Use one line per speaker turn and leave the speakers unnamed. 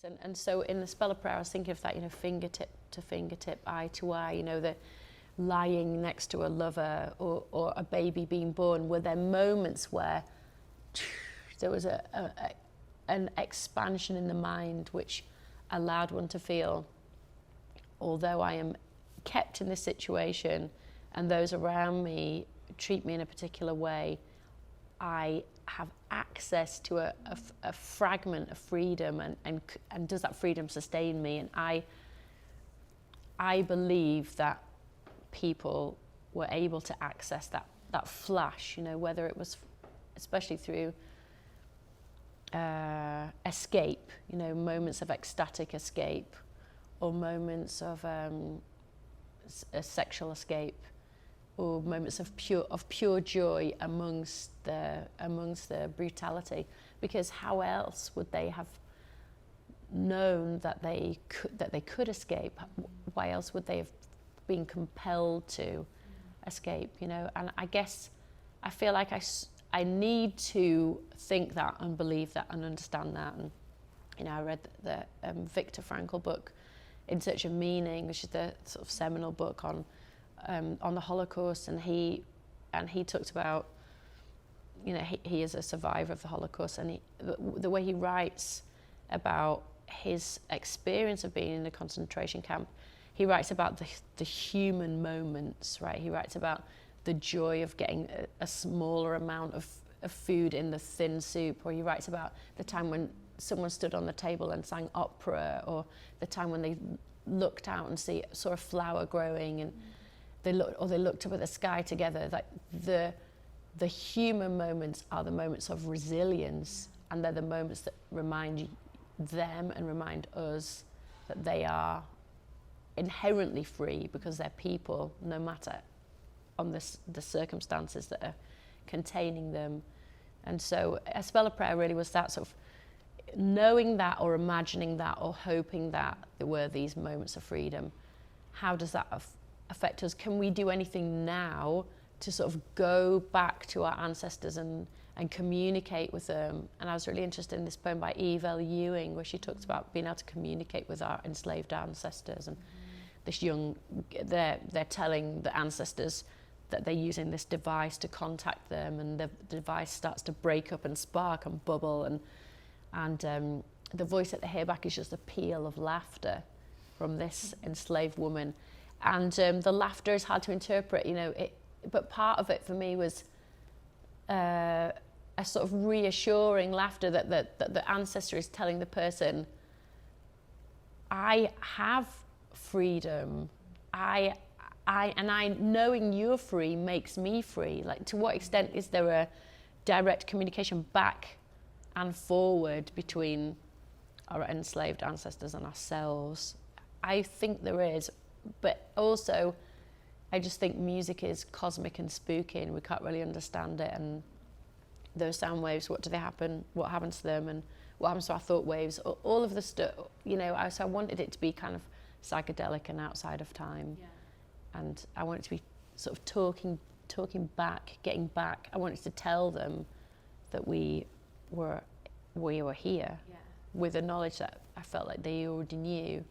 And so in the spell of prayer, I was thinking of that, fingertip to fingertip, eye to eye, the lying next to a lover or a baby being born. Were there moments where there was an expansion in the mind which allowed one to feel, although I am kept in this situation and those around me treat me in a particular way, I have access to a fragment of freedom, and does that freedom sustain me? And I believe that people were able to access that flash, whether it was especially through escape, moments of ecstatic escape, or moments of a sexual escape, or moments of pure joy amongst the brutality. Because how else would they have known that they could escape? Why else would they have been compelled to escape? And I guess I feel like I need to think that and believe that and understand that. And I read the Viktor Frankl book, In Search of Meaning, which is the sort of seminal book on the Holocaust, and he talked about, he is a survivor of the Holocaust, and the way he writes about his experience of being in a concentration camp, he writes about the human moments, right? He writes about the joy of getting a smaller amount of food in the thin soup, or he writes about the time when someone stood on the table and sang opera, or the time when they looked out and saw a flower growing, and they looked up at the sky together. Like the human moments are the moments of resilience, and they're the moments that remind them and remind us that they are inherently free because they're people, no matter on the circumstances that are containing them. And so a spell of prayer really was that sort of knowing that, or imagining that, or hoping that there were these moments of freedom. How does that affect us? Can we do anything now to sort of go back to our ancestors and communicate with them? And I was really interested in this poem by Eve L. Ewing, where she talks about being able to communicate with our enslaved ancestors. And they're telling the ancestors that they're using this device to contact them, and the device starts to break up and spark and bubble, and the voice that they hear back is just a peal of laughter from this enslaved woman. And the laughter is hard to interpret, but part of it for me was a sort of reassuring laughter that the ancestor is telling the person, I have freedom. I knowing you're free makes me free. Like, to what extent is there a direct communication back and forward between our enslaved ancestors and ourselves? I think there is, but also I just think music is cosmic and spooky, and we can't really understand it. And those sound waves, what happens to them, and what happens to our thought waves, all of the stuff, so I wanted it to be kind of psychedelic and outside of time. Yeah. And I wanted to be sort of talking back, getting back. I wanted to tell them that we were here, yeah, with the knowledge that I felt like they already knew.